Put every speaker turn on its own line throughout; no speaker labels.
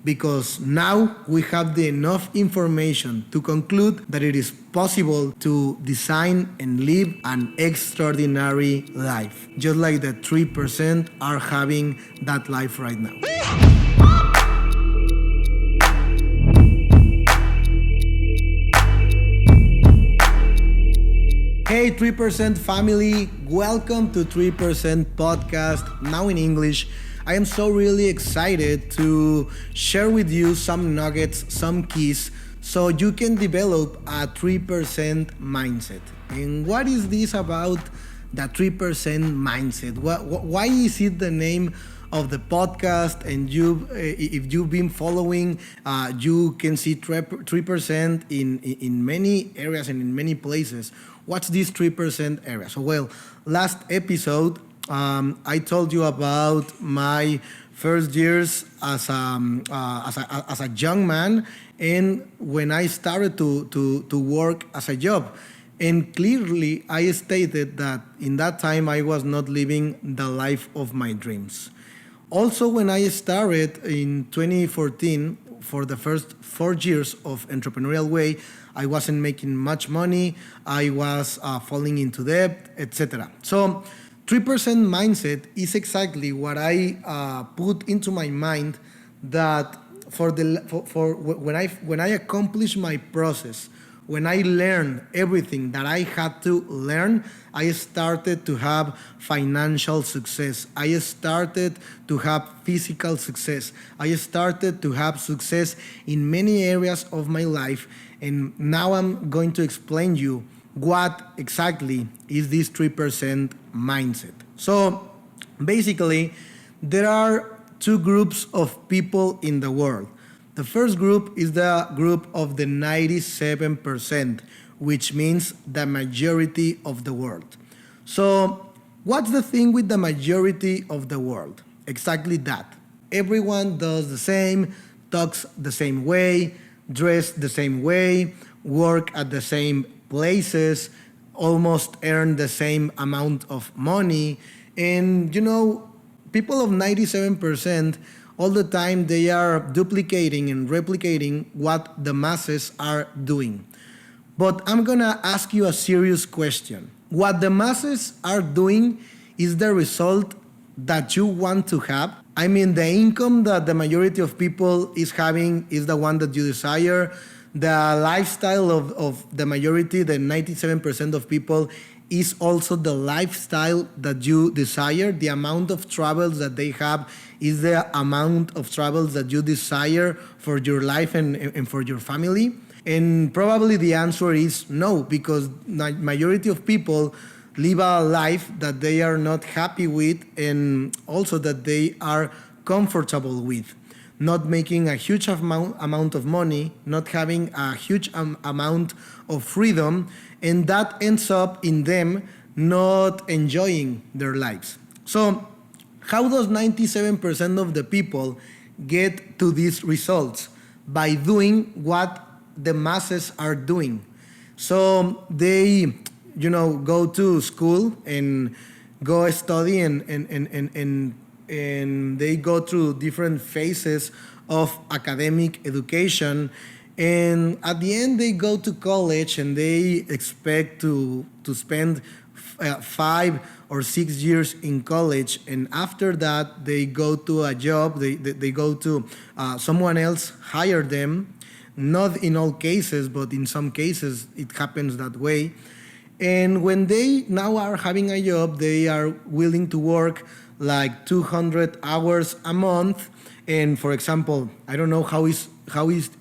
because now we have the enough information to conclude that it is possible to design and live an extraordinary life, just like the 3% are having that life right now. Hey 3% family, welcome to 3% podcast, now in English. I am so really excited to share with you some nuggets, some keys, so you can develop a 3% mindset. And what is this about the 3% mindset? Why is it the name of the podcast? And if you've been following, you can see 3% in many areas and in many places. What's this 3% area? So, last episode, I told you about my first years as a young man, and when I started to work as a job. And clearly, I stated that in that time I was not living the life of my dreams. Also, when I started in 2014, for the first 4 years of entrepreneurial way, I wasn't making much money, I was falling into debt, etc. So 3% mindset is exactly what I put into my mind, that for when I accomplish my process, when I learned everything that I had to learn, I started to have financial success. I started to have physical success. I started to have success in many areas of my life. And now I'm going to explain you what exactly is this 3% mindset. So basically, there are two groups of people in the world. The first group is the group of the 97%, which means the majority of the world. So what's the thing with the majority of the world? Exactly that. Everyone does the same, talks the same way, dress the same way, work at the same places, almost earn the same amount of money. And people of 97%, all the time they are duplicating and replicating what the masses are doing. But I'm gonna ask you a serious question. What the masses are doing is the result that you want to have? I mean, the income that the majority of people is having is the one that you desire. The lifestyle of the majority, the 97% of people, is also the lifestyle that you desire. The amount of travels that they have is the amount of travels that you desire for your life and for your family. And probably the answer is no, because the majority of people live a life that they are not happy with, and also that they are comfortable with. Not making a huge amount of money, not having a huge amount of freedom, and that ends up in them not enjoying their lives. So how does 97% of the people get to these results? By doing what the masses are doing. So they go to school and go study and they go through different phases of academic education, and at the end they go to college and they expect to spend 5 or 6 years in college, and after that they go to a job, they go to someone else hire them. Not in all cases, but in some cases it happens that way. And when they now are having a job, they are willing to work like 200 hours a month. And for example, I don't know how it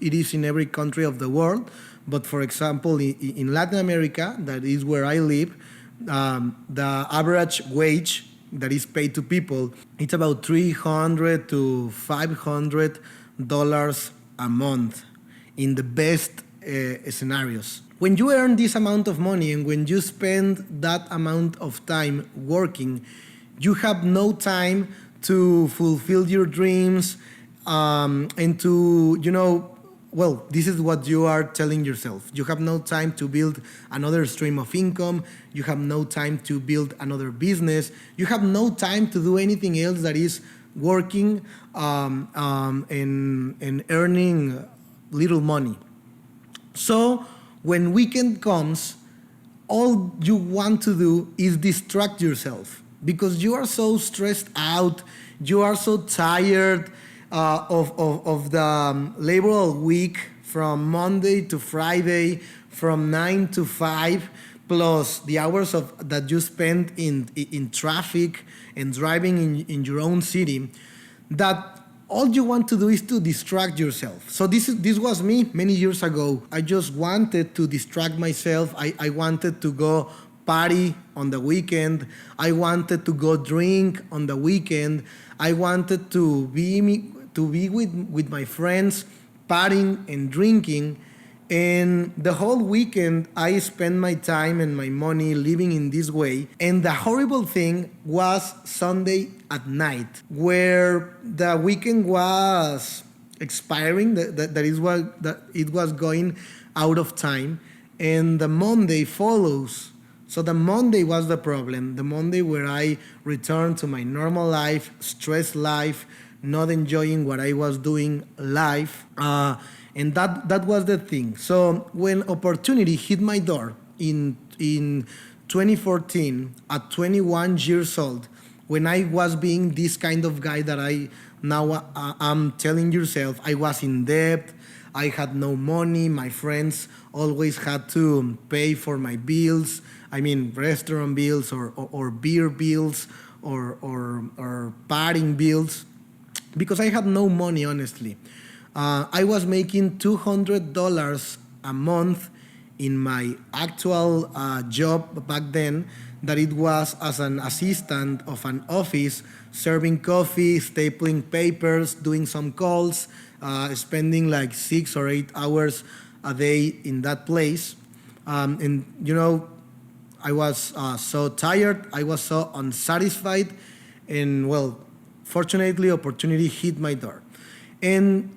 is in every country of the world, but for example, in Latin America, that is where I live, the average wage that is paid to people, it's about $300 to $500 a month in the best scenarios. When you earn this amount of money and when you spend that amount of time working, you have no time to fulfill your dreams, and to, this is what you are telling yourself. You have no time to build another stream of income. You have no time to build another business. You have no time to do anything else that is working and earning little money. So when weekend comes, all you want to do is distract yourself because you are so stressed out, you are so tired of the laboral week from Monday to Friday, from 9 to 5, plus the hours that you spend in traffic and driving in your own city, that all you want to do is to distract yourself. So this was me many years ago. I just wanted to distract myself. I wanted to go party on the weekend. I wanted to go drink on the weekend. I wanted to be with my friends, partying and drinking. And the whole weekend, I spent my time and my money living in this way. And the horrible thing was Sunday at night, where the weekend was expiring, that it was going out of time, and the Monday follows. So the Monday was the problem. The Monday where I returned to my normal life, stress life, not enjoying what I was doing live. And that was the thing. So when opportunity hit my door in 2014 at 21 years old, when I was being this kind of guy that I now am telling yourself, I was in debt, I had no money, my friends always had to pay for my bills, I mean restaurant bills or beer bills or partying bills, because I had no money, honestly. I was making $200 a month in my actual job back then, that it was as an assistant of an office, serving coffee, stapling papers, doing some calls, spending like 6 or 8 hours a day in that place. And I was so tired, I was so unsatisfied, and well, fortunately, opportunity hit my door. And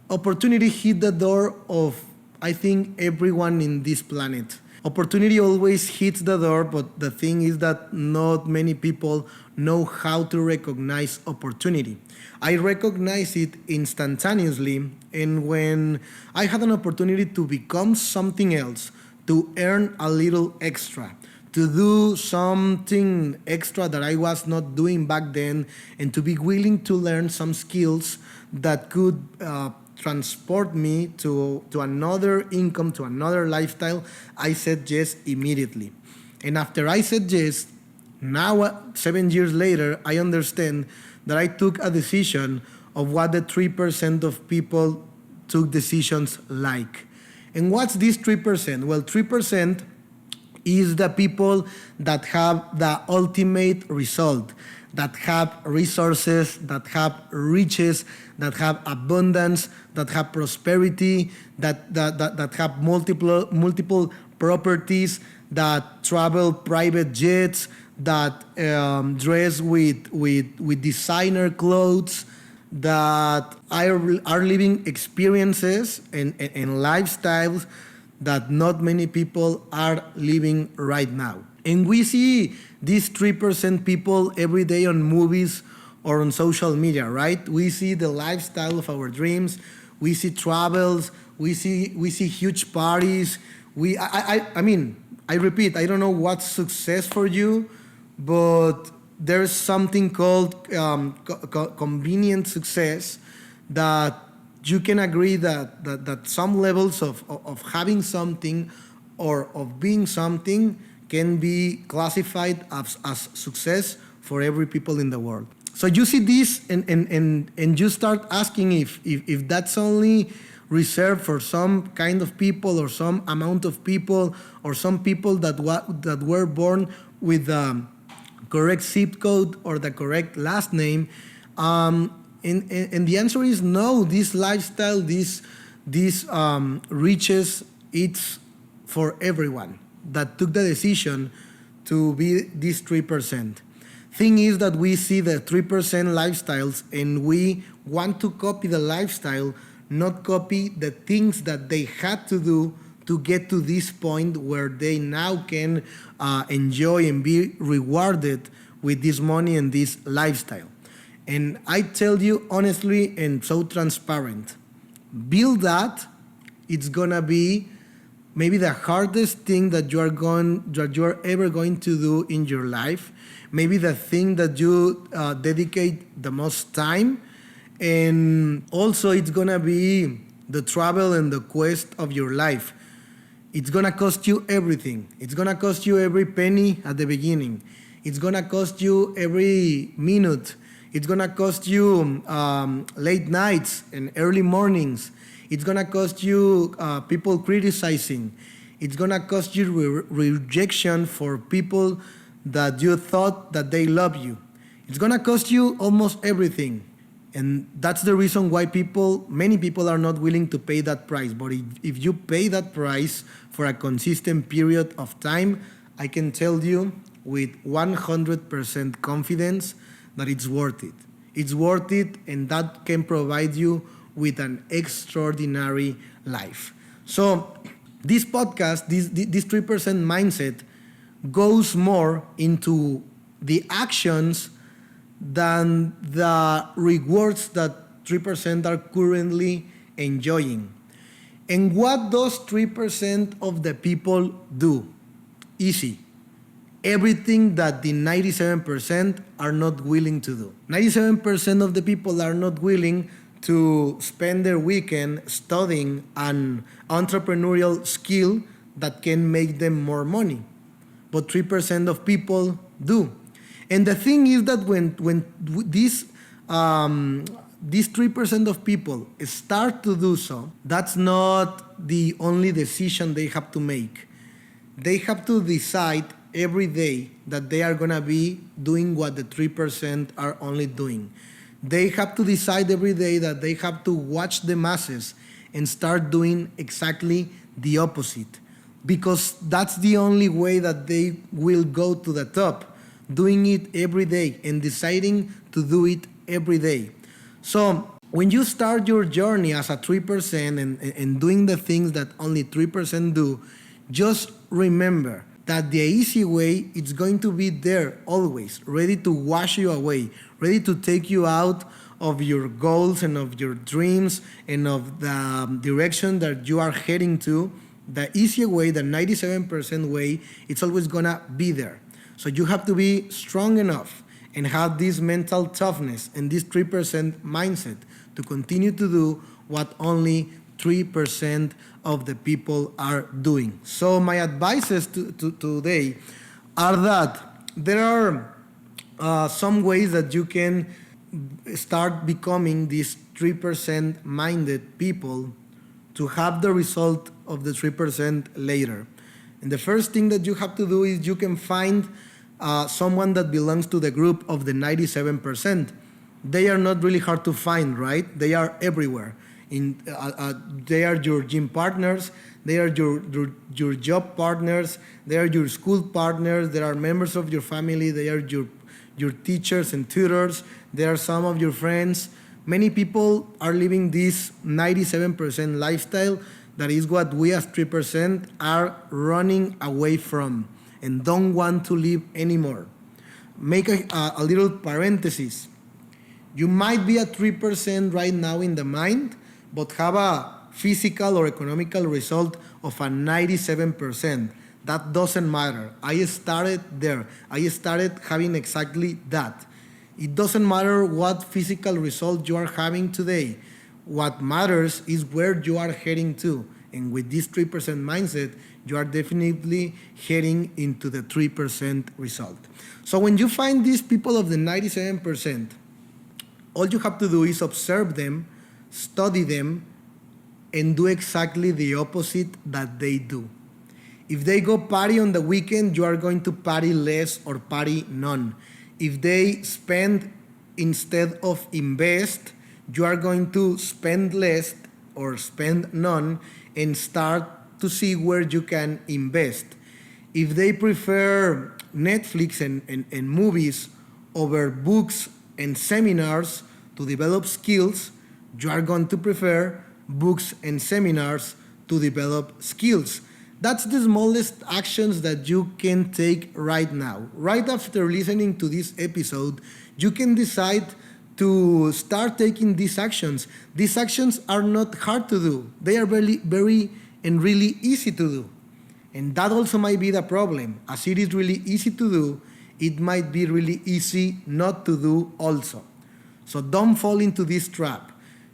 opportunity hit the door of, I think, everyone in this planet. Opportunity always hits the door, but the thing is that not many people know how to recognize opportunity. I recognize it instantaneously, and when I had an opportunity to become something else, to earn a little extra, to do something extra that I was not doing back then, and to be willing to learn some skills that could transport me to another income, to another lifestyle, I said yes immediately. And after I said yes, now 7 years later, I understand that I took a decision of what the 3% of people took decisions like. And what's this 3%? Well, 3% is the people that have the ultimate result, that have resources, that have riches, that have abundance, that have prosperity, that have multiple properties, that travel private jets, that dress with designer clothes, that are living experiences and lifestyles that not many people are living right now. And we see these 3% people every day on movies or on social media, right? We see the lifestyle of our dreams. We see travels. We see huge parties. I mean, I repeat, I don't know what's success for you, but there's something called convenient success, that you can agree that some levels of having something or of being something can be classified as success for every people in the world. So you see this and you start asking if that's only reserved for some kind of people or some amount of people or some people that were born with the correct zip code or the correct last name. And the answer is no. This lifestyle, this riches, it's for everyone that took the decision to be this 3%. Thing is that we see the 3% lifestyles and we want to copy the lifestyle, not copy the things that they had to do to get to this point where they now can enjoy and be rewarded with this money and this lifestyle. And I tell you honestly and so transparent, build that. It's gonna be maybe the hardest thing that you are ever going to do in your life. Maybe the thing that you dedicate the most time, and also it's gonna be the travel and the quest of your life. It's gonna cost you everything. It's gonna cost you every penny at the beginning. It's gonna cost you every minute. It's gonna cost you late nights and early mornings. It's gonna cost you people criticizing. It's gonna cost you rejection for people that you thought that they love you. It's gonna cost you almost everything. And that's the reason why many people are not willing to pay that price. But if you pay that price for a consistent period of time, I can tell you with 100% confidence that it's worth it. It's worth it, and that can provide you with an extraordinary life. So this podcast, this 3% mindset goes more into the actions than the rewards that 3% are currently enjoying. And what does 3% of the people do? Easy. Everything that the 97% are not willing to do. 97% of the people are not willing to spend their weekend studying an entrepreneurial skill that can make them more money. But 3% of people do. And the thing is that when these 3% of people start to do so, that's not the only decision they have to make. They have to decide every day that they are gonna be doing what the 3% are only doing. They have to decide every day that they have to watch the masses and start doing exactly the opposite, because that's the only way that they will go to the top, doing it every day and deciding to do it every day. So when you start your journey as a 3% and doing the things that only 3% do, just remember that the easy way is going to be there always, ready to wash you away, ready to take you out of your goals and of your dreams and of the direction that you are heading to. The easy way, the 97% way, it's always gonna be there. So you have to be strong enough and have this mental toughness and this 3% mindset to continue to do what only 3% of the people are doing. So my advices to today are that there are some ways that you can start becoming these 3% minded people to have the result of the 3% later. And the first thing that you have to do is you can find someone that belongs to the group of the 97%. They are not really hard to find, right? They are everywhere. They are your gym partners, they are your job partners, they are your school partners, they are members of your family, they are your teachers and tutors, they are some of your friends. Many people are living this 97% lifestyle. That is what we as 3% are running away from and don't want to live anymore. Make a little parenthesis. You might be at 3% right now in the mind, but have a physical or economical result of a 97%. That doesn't matter. I started there. I started having exactly that. It doesn't matter what physical result you are having today. What matters is where you are heading to. And with this 3% mindset, you are definitely heading into the 3% result. So when you find these people of the 97%, all you have to do is observe them, study them, and do exactly the opposite that they do. If they go party on the weekend, you are going to party less or party none. If they spend instead of invest, you are going to spend less or spend none and start to see where you can invest. If they prefer Netflix and movies over books and seminars to develop skills, you are going to prefer books and seminars to develop skills. That's the smallest actions that you can take right now. Right after listening to this episode, you can decide to start taking these actions. These actions are not hard to do. They are very and really easy to do. And that also might be the problem. As it is really easy to do, it might be really easy not to do also. So don't fall into this trap.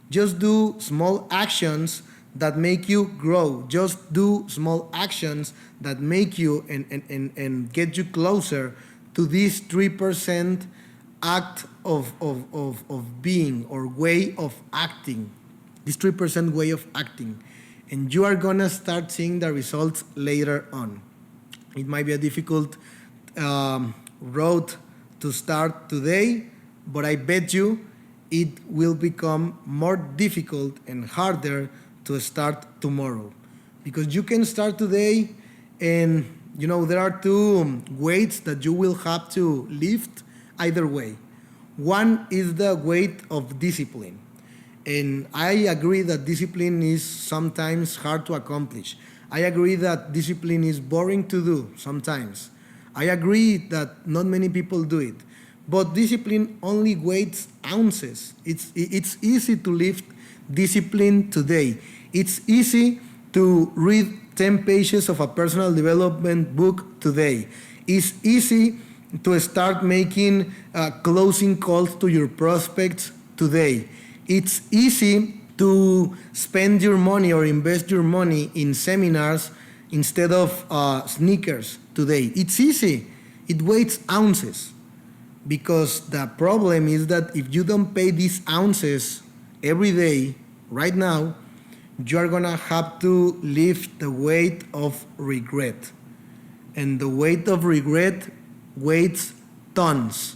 Just do small actions that make you grow. Just do small actions that make you and get you closer to this 3% act of being or way of acting. This 3% way of acting. And you are gonna start seeing the results later on. It might be a difficult road to start today, but I bet you it will become more difficult and harder to start tomorrow. Because you can start today and there are two weights that you will have to lift either way. One is the weight of discipline. And I agree that discipline is sometimes hard to accomplish. I agree that discipline is boring to do sometimes. I agree that not many people do it. But discipline only weighs ounces. It's easy to lift discipline today. It's easy to read 10 pages of a personal development book today. It's easy to start making closing calls to your prospects today. It's easy to spend your money or invest your money in seminars instead of sneakers today. It's easy. It weighs ounces. Because the problem is that if you don't pay these ounces every day, right now, you are gonna have to lift the weight of regret. And the weight of regret weighs tons.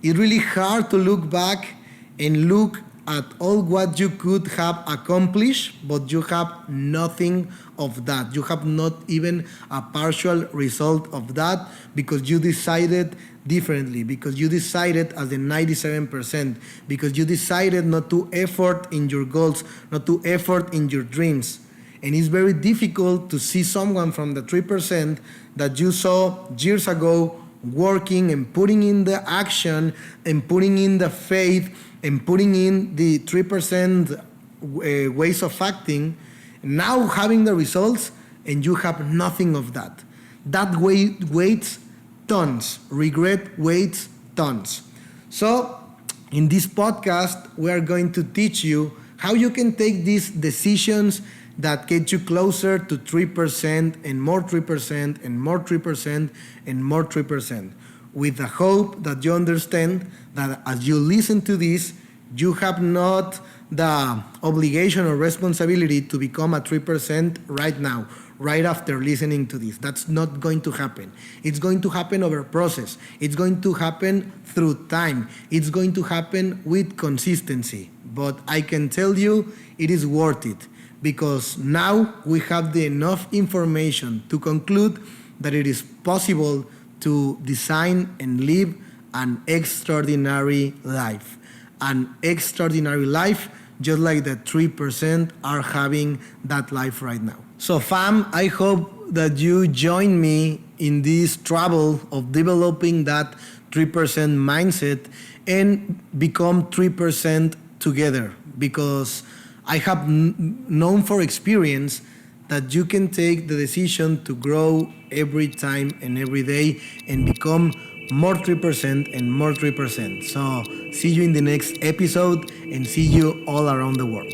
It's really hard to look back and look at all what you could have accomplished, but you have nothing of that. You have not even a partial result of that because you decided differently, because you decided as the 97%, because you decided not to effort in your goals, not to effort in your dreams. And it's very difficult to see someone from the 3% that you saw years ago working and putting in the action and putting in the faith and putting in the 3% ways of acting, now having the results, and you have nothing of that. That weighs tons. Regret weighs tons. So, in this podcast, we are going to teach you how you can take these decisions that get you closer to 3% and more 3% and more 3% and more 3%. With the hope that you understand that as you listen to this, you have not the obligation or responsibility to become a 3% right now, right after listening to this. That's not going to happen. It's going to happen over a process. It's going to happen through time. It's going to happen with consistency. But I can tell you it is worth it because now we have the enough information to conclude that it is possible to design and live an extraordinary life. An extraordinary life, just like the 3% are having that life right now. So fam, I hope that you join me in this trouble of developing that 3% mindset and become 3% together, because I have known for experience that you can take the decision to grow every time and every day and become more 3% and more 3%. So see you in the next episode and see you all around the world.